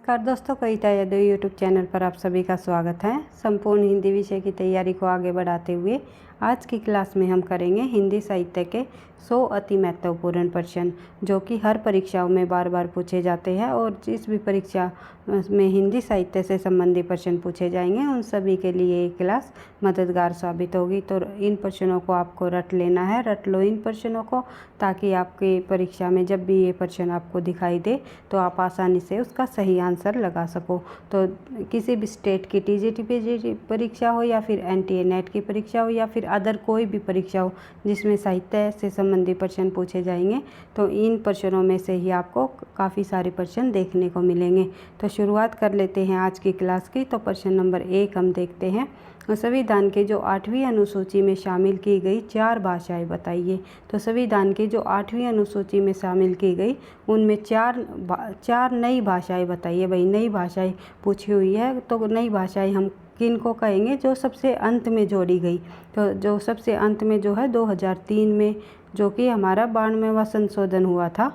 नमस्कार दोस्तों, कविता Yadav YouTube channel पर आप सभी का स्वागत है। संपूर्ण हिंदी विषय की तैयारी को आगे बढ़ाते हुए आज की क्लास में हम करेंगे हिंदी साहित्य के 100 अति महत्वपूर्ण प्रश्न, जो कि हर परीक्षाओं में बार बार पूछे जाते हैं और जिस भी परीक्षा में हिंदी साहित्य से संबंधित प्रश्न पूछे जाएंगे उन सभी के लिए ये क्लास मददगार साबित होगी। तो इन प्रश्नों को आपको रट लेना है, रट लो इन प्रश्नों को, ताकि आपकी परीक्षा में जब भी ये प्रश्न आपको दिखाई दे तो आप आसानी से उसका सही आंसर लगा सको। तो किसी भी स्टेट की टीजीटी पीजीटी परीक्षा हो या फिर एनटीए नेट की परीक्षा हो या फिर अदर कोई भी परीक्षा हो जिसमें साहित्य से संबंधित प्रश्न पूछे जाएंगे, तो इन प्रश्नों में से ही आपको काफ़ी सारे प्रश्न देखने को मिलेंगे। तो शुरुआत कर लेते हैं आज की क्लास की। तो प्रश्न नंबर 1 हम देखते हैं, संविधान के जो 8वीं अनुसूची में शामिल की गई 4 भाषाएं बताइए। तो संविधान की जो 8वीं अनुसूची में शामिल की गई उनमें चार नई भाषाएं बताइए। भाई नई भाषाएं पूछी हुई है, तो नई भाषाएं हम किन को कहेंगे? जो सबसे अंत में जोड़ी गई। तो जो सबसे अंत में जो है 2003 में, जो कि हमारा 92वां संशोधन हुआ था,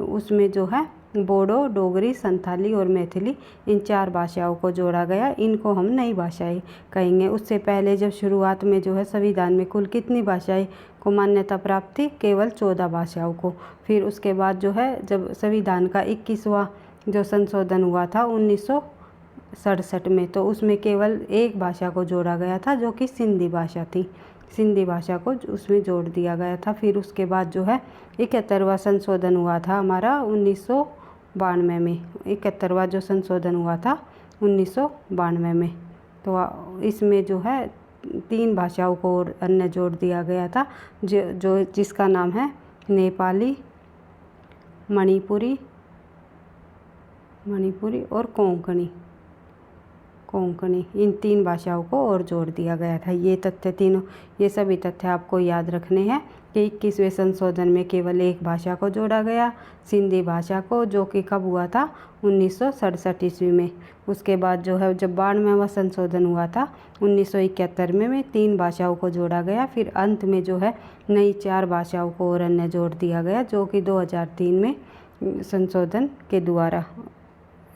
उसमें जो है बोडो, डोगरी, संथाली और मैथिली, इन 4 भाषाओं को जोड़ा गया। इनको हम नई भाषाएं कहेंगे। उससे पहले जब शुरुआत में जो है संविधान में कुल कितनी भाषाएं को मान्यता प्राप्त थी? केवल 14 भाषाओं को। फिर उसके बाद जो है जब संविधान का 21वां जो संशोधन हुआ था 1967 में, तो उसमें केवल एक भाषा को जोड़ा गया था, जो कि सिंधी भाषा थी। सिंधी भाषा को उसमें जोड़ दिया गया था। फिर उसके बाद जो है 71वां संशोधन हुआ था हमारा 1992 में। 71वां जो संशोधन हुआ था 1992 में, तो इसमें जो है 3 भाषाओं को और अन्य जोड़ दिया गया था, जो जिसका नाम है नेपाली, मणिपुरी और कोंकणी। इन 3 भाषाओं को और जोड़ दिया गया था। ये सभी तथ्य आपको याद रखने हैं कि 21वें संशोधन में केवल एक भाषा को जोड़ा गया, सिंधी भाषा को, जो कि कब हुआ था? 1967 ईस्वी में। उसके बाद जो है जब 92वां संशोधन हुआ था 1971 में 3 भाषाओं को जोड़ा गया। फिर अंत में जो है नई 4 भाषाओं को और अन्य जोड़ दिया गया, जो कि 2003 में संशोधन के द्वारा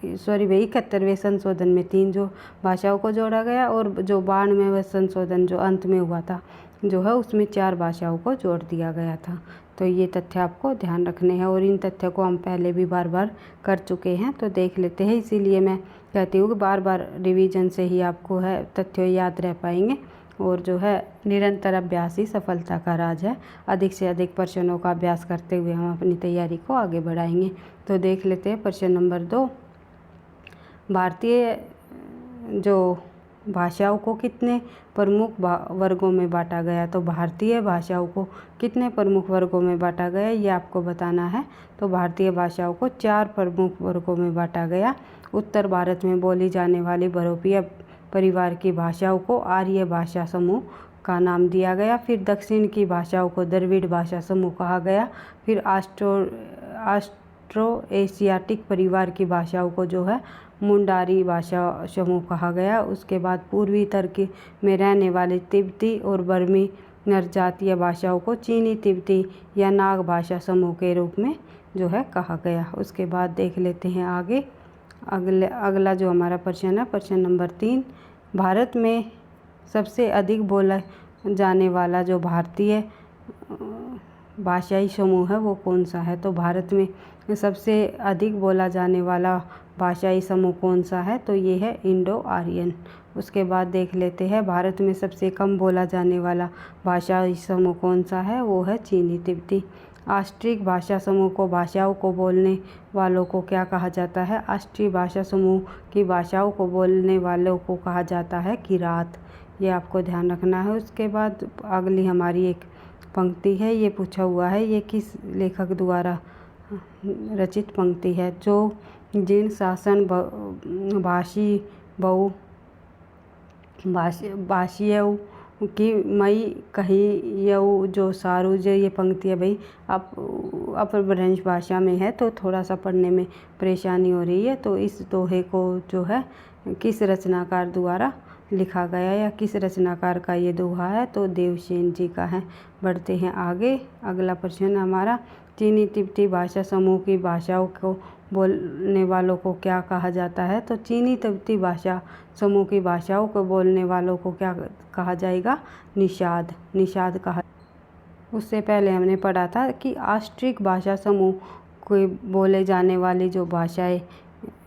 71वें संशोधन में 3 जो भाषाओं को जोड़ा गया, और जो 92वें संशोधन जो अंत में हुआ था जो है उसमें 4 भाषाओं को जोड़ दिया गया था। तो ये तथ्य आपको ध्यान रखने हैं, और इन तथ्यों को हम पहले भी बार बार कर चुके हैं, तो देख लेते हैं। इसीलिए मैं कहती हूँ कि बार बार रिवीजन से ही आपको है तथ्य याद रह पाएंगे, और जो है निरंतर अभ्यास ही सफलता का राज है। अधिक से अधिक प्रश्नों का अभ्यास करते हुए हम अपनी तैयारी को आगे बढ़ाएंगे। तो देख लेते हैं प्रश्न नंबर 2, भारतीय जो भाषाओं को कितने प्रमुख वर्गों में बांटा गया? तो भारतीय भाषाओं को कितने प्रमुख वर्गों में बांटा गया, ये आपको बताना है। तो भारतीय भाषाओं को 4 प्रमुख वर्गों में बांटा गया। उत्तर भारत में बोली जाने वाली बहुरूपीय परिवार की भाषाओं को आर्य भाषा समूह का नाम दिया गया। फिर दक्षिण की भाषाओं को द्रविड़ भाषा समूह कहा गया। फिर ऑस्ट्रो एशियाटिक परिवार की भाषाओं को जो है मुंडारी भाषा समूह कहा गया। उसके बाद पूर्वी तुर्की में रहने वाली तिब्बती और बर्मी नरजातीय भाषाओं को चीनी तिब्बती या नाग भाषा समूह के रूप में जो है कहा गया। उसके बाद देख लेते हैं आगे अगला जो हमारा प्रश्न है, प्रश्न नंबर 3, भारत में सबसे अधिक बोला जाने वाला जो भारतीय भाषाई समूह है वो कौन सा है? तो भारत में सबसे अधिक बोला जाने वाला भाषाई समूह कौन सा है? तो ये है इंडो आर्यन। उसके बाद देख लेते हैं भारत में सबसे कम बोला जाने वाला भाषाई समूह कौन सा है? वो है चीनी तिब्बती। ऑस्ट्रिक भाषा समूह को भाषाओं को बोलने वालों को क्या कहा जाता है? ऑस्ट्रिक भाषा समूह की भाषाओं को बोलने वालों को कहा जाता है किरात। ये आपको ध्यान रखना है। उसके बाद अगली हमारी एक पंक्ति है, ये पूछा हुआ है, ये किस लेखक द्वारा रचित पंक्ति है? जो जिन शासन भाषी भाषियों की मई कही जो सारू जो ये पंक्ति है भाई अपभ्रंश भाषा में है, तो थोड़ा सा पढ़ने में परेशानी हो रही है। तो इस दोहे को जो है किस रचनाकार द्वारा लिखा गया या किस रचनाकार का ये दोहा है? तो देवसेन जी का है। बढ़ते हैं आगे। अगला प्रश्न हमारा, चीनी तिब्बती भाषा समूह की भाषाओं को बोलने वालों को क्या कहा जाता है? तो चीनी तिब्बती भाषा समूह की भाषाओं को बोलने वालों को क्या कहा जाएगा? निषाद। निषाद कहा। उससे पहले हमने पढ़ा था कि ऑस्ट्रिक भाषा समूह को बोले जाने वाली जो भाषाएं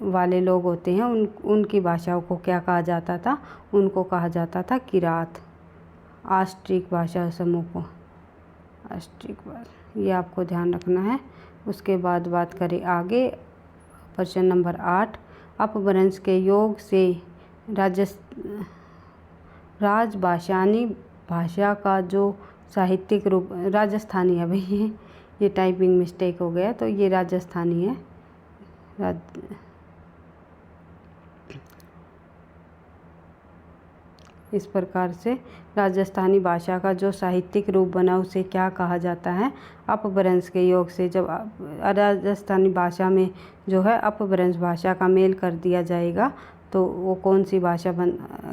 वाले लोग होते हैं उनकी भाषाओं को क्या कहा जाता था? उनको कहा जाता था किरात। ऑस्ट्रिक भाषा समूह को ऑस्ट्रिक भाषा, ये आपको ध्यान रखना है। उसके बाद बात करें आगे, प्रश्न नंबर 8, अपभ्रंश के योग से राजभाषानी भाषा का जो साहित्यिक रूप, राजस्थानी है भाई, ये टाइपिंग मिस्टेक हो गया, तो ये राजस्थानी है। इस प्रकार से राजस्थानी भाषा का जो साहित्यिक रूप बना उसे क्या कहा जाता है? अपभ्रंश के योग से जब राजस्थानी भाषा में जो है अपभ्रंश भाषा का मेल कर दिया जाएगा तो वो कौन सी भाषा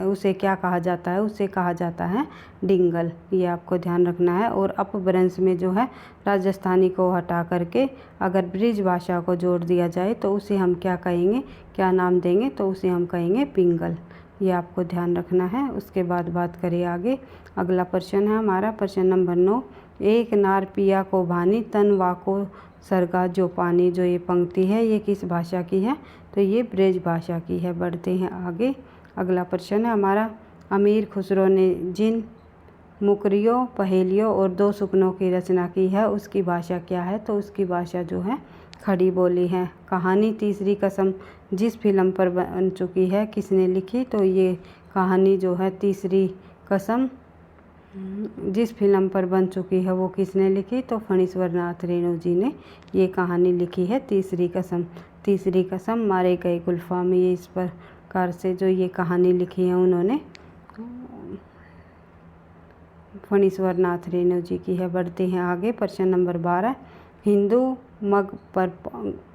उसे क्या कहा जाता है? उसे कहा जाता है डिंगल। ये आपको ध्यान रखना है। और अपभ्रंश में जो है राजस्थानी को हटा करके अगर ब्रिज भाषा को जोड़ दिया जाए तो उसे हम क्या कहेंगे, क्या नाम देंगे? तो उसे हम कहेंगे पिंगल। ये आपको ध्यान रखना है। उसके बाद बात करें आगे, अगला प्रश्न है हमारा प्रश्न नंबर 9, एक नार पिया को भानी तन वाको सरगा जो पानी। जो ये पंक्ति है ये किस भाषा की है? तो ये ब्रज भाषा की है। बढ़ते हैं आगे, अगला प्रश्न है हमारा, अमीर खुसरो ने जिन मुकरियों, पहेलियों और दो सुपनों की रचना की है उसकी भाषा क्या है? तो उसकी भाषा जो है खड़ी बोली है। कहानी तीसरी कसम जिस फिल्म पर बन चुकी है किसने लिखी? तो ये कहानी जो है तीसरी कसम जिस फिल्म पर बन चुकी है वो किसने लिखी? तो फणीश्वर नाथ रेणु जी ने ये कहानी लिखी है तीसरी कसम। तीसरी कसम, मारे गए गुलफाम, ये इस प्रकार से जो ये कहानी लिखी है उन्होंने फणीश्वर नाथ रेणु जी की है। बढ़ते हैं आगे, प्रश्न नंबर 12, हिंदू मग पर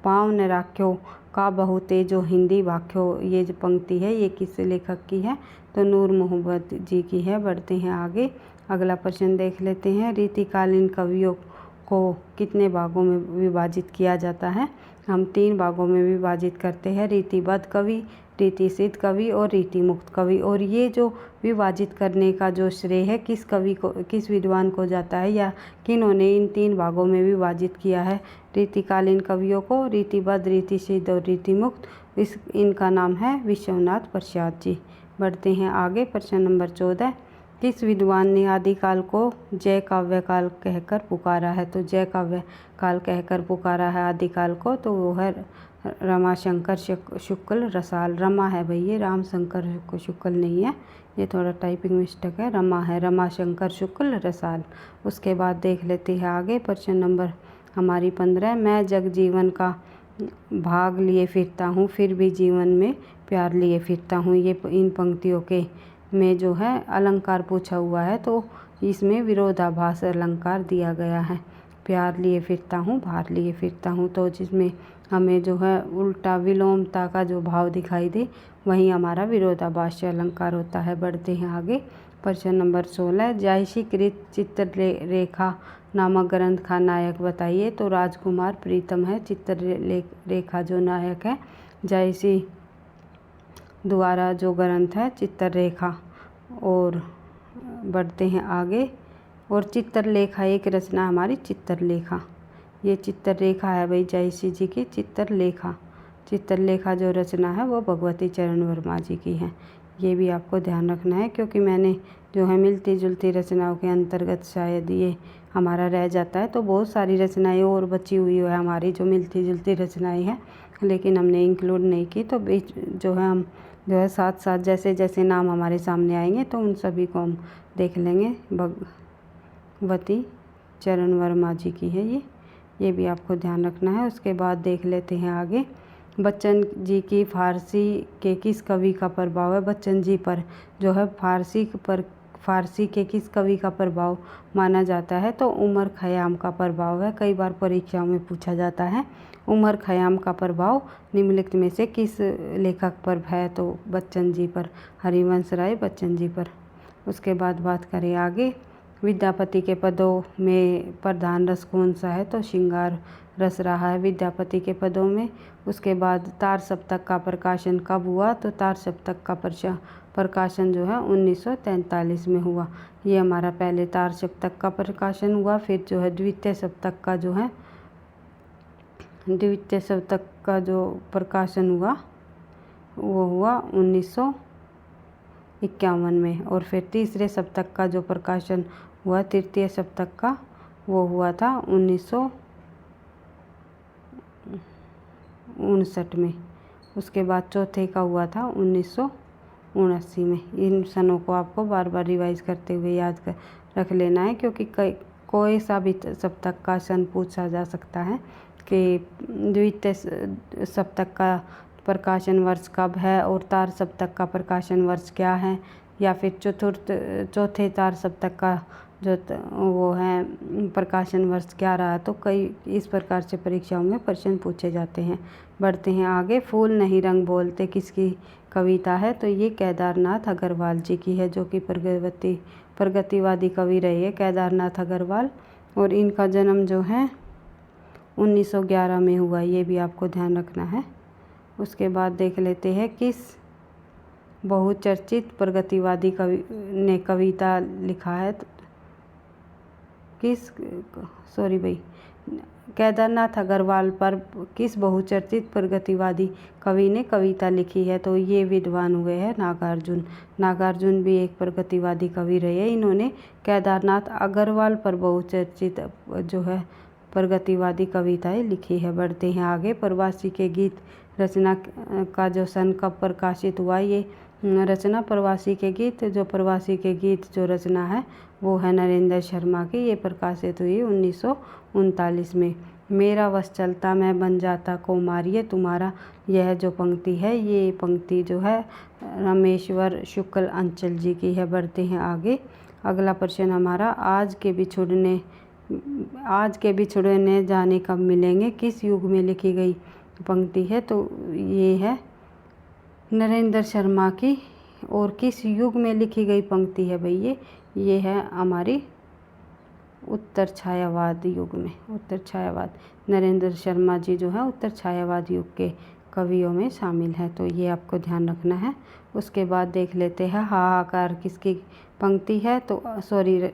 पाँव न राख्यो का बहुते जो हिंदी वाक्यो, ये जो पंक्ति है ये किस लेखक की है? तो नूर मोहम्मद जी की है। बढ़ते हैं आगे, अगला प्रश्न देख लेते हैं, रीतिकालीन कवियों को कितने भागों में विभाजित किया जाता है? हम 3 भागों में विभाजित करते हैं, रीतिबद्ध कवि, रीति सिद्ध कवि और रीति मुक्त कवि। और ये जो विभाजित करने का जो श्रेय है किस कवि को, किस विद्वान को जाता है या किन्होंने इन 3 भागों में विभाजित किया है रीतिकालीन कवियों को? रीतिबद्ध, रीति सिद्ध और रीति मुक्त, इनका नाम है विश्वनाथ प्रसाद जी। बढ़ते हैं आगे, प्रश्न नंबर 14, किस विद्वान ने आदिकाल को जय काव्य काल कहकर पुकारा है? तो जय काव्य काल कहकर पुकारा है आदिकाल को, तो वो है रमाशंकर शुक्ल रसाल। रमा है भाई, ये रामशंकर शुक्ल नहीं है, ये थोड़ा टाइपिंग मिस्टेक है, रमा है, रमाशंकर शुक्ल रसाल। उसके बाद देख लेते हैं आगे, प्रश्न नंबर हमारी 15, मैं जग जीवन का भाग लिए फिरता हूँ फिर भी जीवन में प्यार लिए फिरता हूँ। ये इन पंक्तियों के में जो है अलंकार पूछा हुआ है तो इसमें विरोधाभास अलंकार दिया गया है। प्यार लिए फिरता हूँ, भार लिए फिरता हूँ, तो जिसमें हमें जो है उल्टा विलोमता का जो भाव दिखाई दे वहीं हमारा विरोधाभास अलंकार होता है। बढ़ते हैं आगे, प्रश्न नंबर 16, जायसी कृत चित्र रेखा नामक ग्रंथ का नायक बताइए? तो राजकुमार प्रीतम है चित्र रेखा जो नायक है, जायसी द्वारा जो ग्रंथ है चित्ररेखा। और बढ़ते हैं आगे, और चित्रलेखा एक रचना हमारी चित्रलेखा, ये चित्ररेखा है भाई जायसी जी की चित्रलेखा। चित्रलेखा जो रचना है वो भगवती चरण वर्मा जी की है। ये भी आपको ध्यान रखना है क्योंकि मैंने जो है मिलती जुलती रचनाओं के अंतर्गत शायद ये हमारा रह जाता है, तो बहुत सारी रचनाएं और बची हुई है हमारी जो मिलती जुलती रचनाएं हैं, लेकिन हमने इंक्लूड नहीं की। तो बीच जो है हम जो है साथ साथ जैसे जैसे नाम हमारे सामने आएंगे तो उन सभी को हम देख लेंगे। भगवती चरण वर्मा जी की है ये भी आपको ध्यान रखना है। उसके बाद देख लेते हैं आगे, बच्चन जी की फारसी के किस कवि का प्रभाव है? बच्चन जी पर जो है फारसी के किस कवि का प्रभाव माना जाता है? तो उमर खयाम का प्रभाव है। कई बार परीक्षाओं में पूछा जाता है उमर खयाम का प्रभाव निम्नलिखित में से किस लेखक पर है? तो बच्चन जी पर, हरिवंश राय बच्चन जी पर। उसके बाद बात करें आगे, विद्यापति के पदों में प्रधान रस कौन सा है, तो श्रृंगार रस रहा है विद्यापति के पदों में। उसके बाद तार सप्तक का प्रकाशन कब हुआ, तो तार सप्तक का प्रकाशन जो है 1943 में हुआ। ये हमारा पहले तार सप्तक का प्रकाशन हुआ। फिर जो है द्वितीय सप्तक का जो प्रकाशन हुआ वो हुआ 1951 में। और फिर तीसरे सप्तक का जो प्रकाशन हुआ तृतीय सप्तक का वो हुआ था 1959 में। उसके बाद चौथे का हुआ था 1979 में। इन सनों को आपको बार बार रिवाइज करते हुए याद रख लेना है, क्योंकि कोई सा भी सप्तक का सन पूछा जा सकता है कि द्वितीय सप्तक का प्रकाशन वर्ष कब है और तार सप्तक का प्रकाशन वर्ष क्या है, या फिर चौथे तार सप्तक का जो वो है प्रकाशन वर्ष क्या रहा। तो कई इस प्रकार से परीक्षाओं में प्रश्न पूछे जाते हैं। बढ़ते हैं आगे। फूल नहीं रंग बोलते किसकी कविता है, तो ये केदारनाथ अग्रवाल जी की है, जो कि प्रगतिवादी कवि रहे हैं केदारनाथ अग्रवाल। और इनका जन्म जो है 1911 में हुआ, ये भी आपको ध्यान रखना है। उसके बाद देख लेते हैं किस बहुचर्चित प्रगतिवादी कवि ने कविता लिखा है, केदारनाथ अग्रवाल पर किस बहुचर्चित प्रगतिवादी कवि ने कविता लिखी है, तो ये विद्वान हुए हैं नागार्जुन। नागार्जुन भी एक प्रगतिवादी कवि रहे हैं। इन्होंने केदारनाथ अग्रवाल पर बहुचर्चित जो है प्रगतिवादी कविताएं लिखी है। बढ़ते हैं आगे। प्रवासी के गीत रचना का जो सन कब प्रकाशित हुआ, ये रचना प्रवासी के गीत जो रचना है वो है नरेंद्र शर्मा की। ये प्रकाशित हुई 1939 में। मेरा वश चलता मैं बन जाता कुमार, ये तुम्हारा यह जो पंक्ति है, ये पंक्ति जो है रामेश्वर शुक्ल अंचल जी की है। बढ़ते हैं आगे। अगला प्रश्न हमारा आज के बिछड़ने जाने कब मिलेंगे किस युग में लिखी गई पंक्ति है, तो ये है नरेंद्र शर्मा की। और किस युग में लिखी गई पंक्ति है भाई, ये है हमारी उत्तर छायावाद युग में। उत्तर छायावाद नरेंद्र शर्मा जी जो है उत्तर छायावाद युग के कवियों में शामिल है, तो ये आपको ध्यान रखना है। उसके बाद देख लेते हैं हाहाकार किसकी पंक्ति है, तो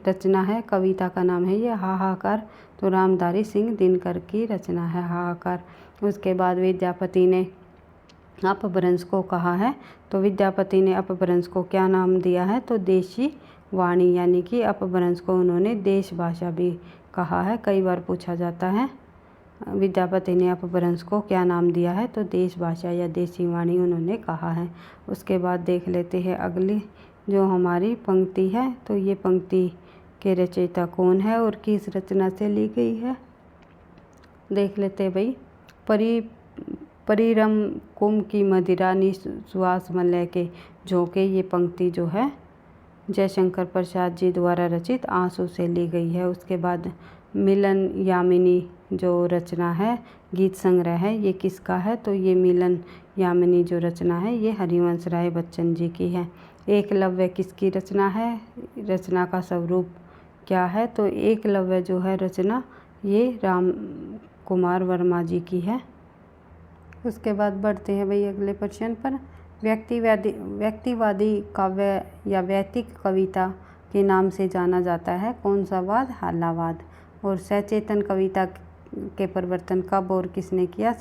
रचना है, कविता का नाम है ये हाहाकार, तो रामधारी सिंह दिनकर की रचना है हाहाकार। उसके बाद विद्यापति ने अपभ्रंश को कहा है, तो विद्यापति ने अपभ्रंश को क्या नाम दिया है, तो देशी वाणी, यानी कि अपभ्रंश को उन्होंने देश भाषा भी कहा है। कई बार पूछा जाता है विद्यापति ने अपभ्रंश को क्या नाम दिया है, तो देश भाषा या देशी वाणी उन्होंने कहा है। उसके बाद देख लेते हैं अगली जो हमारी पंक्ति है, तो ये पंक्ति के रचयिता कौन है और किस रचना से ली गई है। देख लेते हैं भाई। परिरम कुम की मदिरा निश्वास मलय के झोंके, ये पंक्ति जो है जयशंकर प्रसाद जी द्वारा रचित आंसू से ली गई है। उसके बाद मिलन यामिनी जो रचना है गीत संग्रह है, ये किसका है, तो ये मिलन यामिनी जो रचना है ये हरिवंश राय बच्चन जी की है। एकलव्य किसकी रचना है, रचना का स्वरूप क्या है, तो एकलव्य जो है रचना ये राम कुमार वर्मा जी की है। उसके बाद बढ़ते हैं भाई अगले प्रश्न पर। व्यक्तिवादी काव्य या वैतिक कविता के नाम से जाना जाता है कौन सा वाद, हालावाद। और सचेतन कविता के परिवर्तन कब और किसने किया,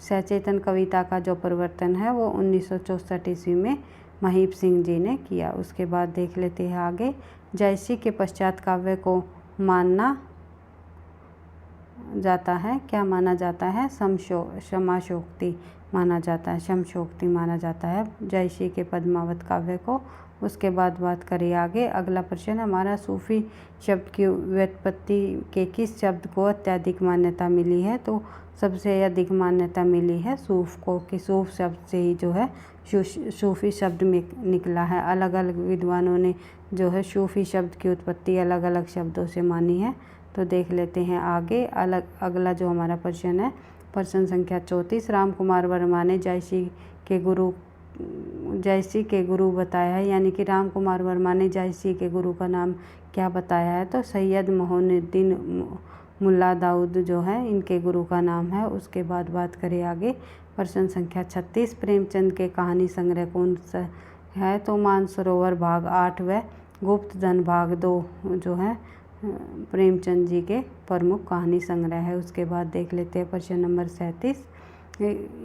सचेतन कविता का जो परिवर्तन है वो 1964 ईस्वी में महीप सिंह जी ने किया। उसके बाद देख लेते हैं आगे। जयश्री के पश्चात काव्य को माना जाता है, क्या माना जाता है, क्षमाशोक्ति माना जाता है, समशोक्ति माना जाता है जयश्री के पद्मावत काव्य को। उसके बाद बात करें आगे। अगला प्रश्न हमारा सूफी शब्द की व्युत्पत्ति के किस शब्द को अत्यधिक मान्यता मिली है, तो सबसे अधिक मान्यता मिली है सूफ को, कि सूफ शब्द से ही जो है सूफी शब्द में निकला है। अलग अलग विद्वानों ने जो है सूफी शब्द की उत्पत्ति अलग अलग शब्दों से मानी है। तो देख लेते हैं आगे। अगला जो हमारा प्रश्न है प्रश्न संख्या 34। राम कुमार वर्मा ने जयश्री के गुरु जयसी के गुरु बताया है, यानी कि राम कुमार वर्मा ने जयसी के गुरु का नाम क्या बताया है, तो सैयद मोइनुद्दीन मुल्ला दाऊद जो है इनके गुरु का नाम है। उसके बाद बात करें आगे, प्रश्न संख्या 36, प्रेमचंद के कहानी संग्रह कौन सा है, तो मानसरोवर भाग 8 व गुप्तधन भाग 2 जो है प्रेमचंद जी के प्रमुख कहानी संग्रह है। उसके बाद देख लेते हैं प्रश्न नंबर 37,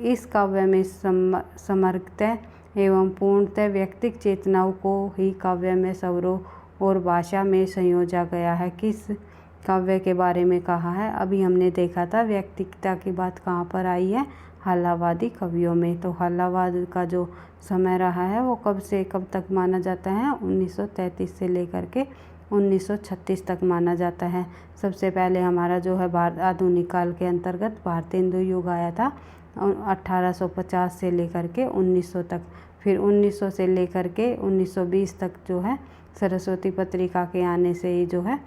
इस काव्य में समग्रतः एवं पूर्णतः व्यक्तिक चेतनाओं को ही काव्य में स्वरों और भाषा में संयोजा गया है। किस काव्य के बारे में कहा है, अभी हमने देखा था व्यक्तिकता की बात कहाँ पर आई है, हालावादी कवियों में। तो हालावाद का जो समय रहा है वो कब से कब तक माना जाता है, 1933 से लेकर के 1936 तक माना जाता है। सबसे पहले हमारा जो है आधुनिक काल के अंतर्गत भारतेंदु युग आया था 1850 से लेकर के 1900 तक। फिर 1900 से लेकर के 1920 तक जो है सरस्वती पत्रिका के आने से ही जो है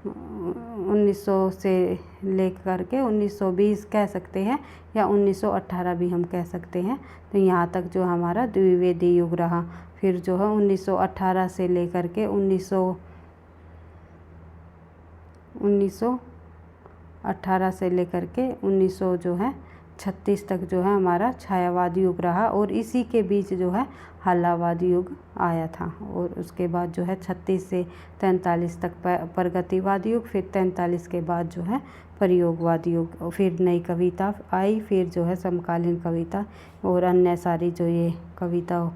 1900 से लेकर के 1920 कह सकते हैं, या 1918 भी हम कह सकते हैं। तो यहाँ तक जो हमारा द्विवेदी युग रहा। फिर जो है 1918 से लेकर के 1918 से लेकर के 1900 जो है 36 तक जो है हमारा छायावाद युग रहा, और इसी के बीच जो है हालावाद युग आया था। और उसके बाद जो है 36 से 43 तक प्रगतिवाद युग, फिर 43 के बाद जो है प्रयोगवाद युग, फिर नई कविता आई, फिर जो है समकालीन कविता और अन्य सारी जो ये कविता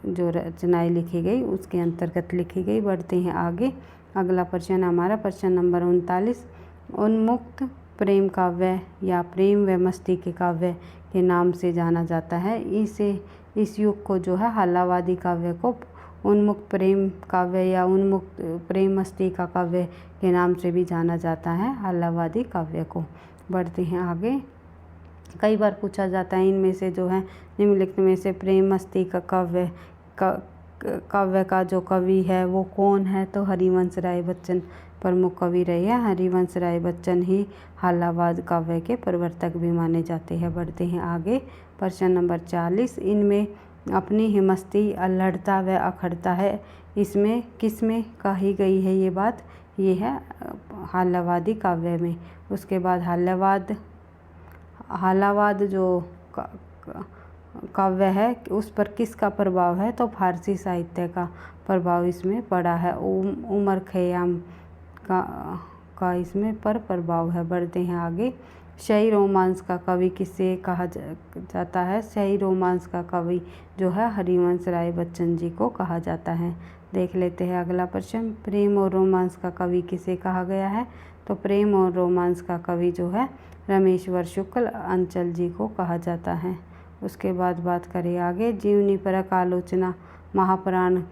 जो रचनाएं लिखी गई उसके अंतर्गत लिखी गई। बढ़ते हैं आगे, अगला प्रश्न हमारा प्रश्न नंबर 39, उन्मुक्त प्रेम काव्य या प्रेम व मस्ती के काव्य के नाम से जाना जाता है। इस युग को जो है हालावादी काव्य को उन्मुक्त प्रेम काव्य या उन्मुक्त प्रेम मस्ती का काव्य के नाम से भी जाना जाता है, हालावादी काव्य को। बढ़ते हैं आगे, कई बार पूछा जाता है इनमें से जो है निम्नलिखित में से प्रेम मस्ती का काव्य का जो कवि है वो कौन है, तो हरिवंश राय बच्चन प्रमुख कवि रहे हैं। हरिवंश राय बच्चन ही हालावाद काव्य के प्रवर्तक भी माने जाते हैं। बढ़ते हैं आगे, प्रश्न नंबर 40, इनमें अपनी ही मस्ती अल्हड़ता व अखड़ता है, इसमें किसमें कही गई है ये बात, ये है हालावादी काव्य में। उसके बाद हालावाद जो काव्य है उस पर किसका प्रभाव है, तो फारसी साहित्य का प्रभाव इसमें पड़ा है। उमर खयाम का इसमें पर प्रभाव है। बढ़ते हैं आगे, शाही रोमांस का कवि किसे कहा जाता है, शाही रोमांस का कवि जो है हरिवंश राय बच्चन जी को कहा जाता है। देख लेते हैं अगला प्रश्न, प्रेम और रोमांस का कवि किसे कहा गया है, तो प्रेम और रोमांस का कवि जो है रमेश्वर शुक्ल अंचल जी को कहा जाता है। उसके बाद बात करें आगे, जीवनी परक आलोचना महाप्राण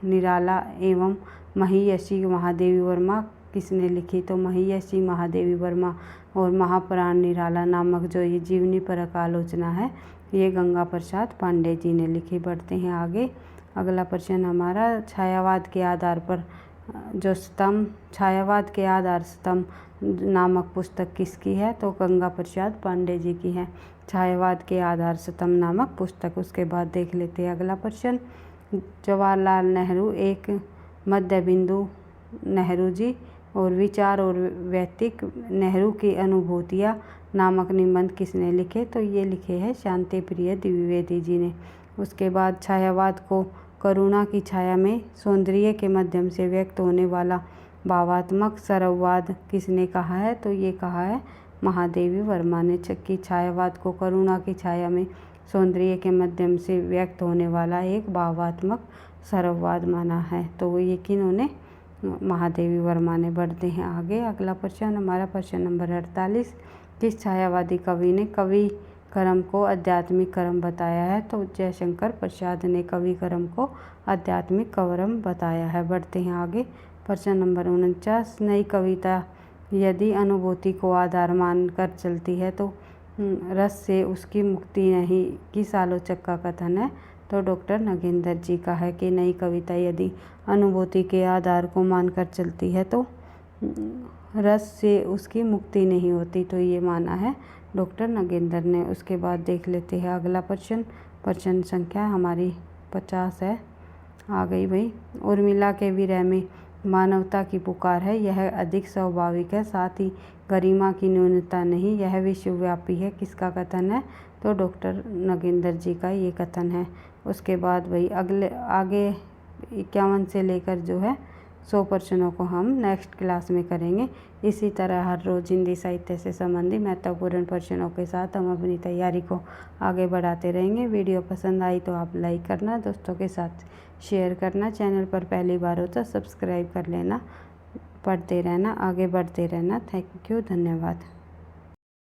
निराला एवं महियसी महादेवी वर्मा किसने लिखी, तो महियसी महादेवी वर्मा और महाप्राण निराला नामक जो ये जीवनी परक आलोचना है ये गंगा प्रसाद पांडे जी ने लिखी। बढ़ते हैं आगे, अगला प्रश्न हमारा छायावाद के आधार पर जो स्तंभ, छायावाद के आधार स्तंभ नामक पुस्तक किसकी है, तो गंगा प्रसाद पांडे जी की है, छायावाद के आधार स्तंभ नामक पुस्तक। उसके बाद देख लेते हैं अगला प्रश्न, जवाहरलाल नेहरू एक मध्य बिंदु नेहरू जी और विचार और व्यक्तिक नेहरू की अनुभूतियाँ नामक निबंध किसने लिखे, तो ये लिखे हैं शांति प्रिय द्विवेदी जी ने। उसके बाद छायावाद को करुणा की छाया में सौंदर्य के माध्यम से व्यक्त होने वाला भावात्मक सरववाद किसने कहा है, तो ये कहा है महादेवी वर्मा ने। कि छायावाद को करुणा की छाया में सौंदर्य के माध्यम से व्यक्त होने वाला एक भावात्मक सरववाद माना है, तो ये किन्होंने, महादेवी वर्मा ने। बढ़ते हैं आगे, अगला प्रश्न हमारा प्रश्न नंबर 48, किस छायावादी कवि ने कवि कर्म को आध्यात्मिक कर्म बताया है, तो जयशंकर प्रसाद ने कवि कर्म को आध्यात्मिक कर्म बताया है। बढ़ते हैं आगे, प्रश्न नंबर 49, नई कविता यदि अनुभूति को आधार मानकर चलती है तो रस से उसकी मुक्ति नहीं, किस आलोचक का कथन है, तो डॉक्टर नगेंद्र जी का है कि नई कविता यदि अनुभूति के आधार को मानकर चलती है तो रस से उसकी मुक्ति नहीं होती, तो ये माना है डॉक्टर नगेंद्र ने। उसके बाद देख लेते हैं अगला प्रश्न प्रश्न संख्या हमारी 50 है। आ गई भाई। उर्मिला के विरह में मानवता की पुकार है, यह अधिक स्वाभाविक है, साथ ही गरिमा की न्यूनता नहीं, यह विश्वव्यापी है। किसका कथन है? तो डॉक्टर नगेंद्र जी का ये कथन है। उसके बाद भाई आगे 51 से लेकर जो है 100 प्रश्नों को हम नेक्स्ट क्लास में करेंगे। इसी तरह हर रोज़ हिंदी साहित्य से संबंधित महत्वपूर्ण प्रश्नों के साथ हम अपनी तैयारी को आगे बढ़ाते रहेंगे। वीडियो पसंद आई तो आप लाइक करना, दोस्तों के साथ शेयर करना, चैनल पर पहली बार हो तो सब्सक्राइब कर लेना। पढ़ते रहना, आगे बढ़ते रहना। थैंक यू, धन्यवाद।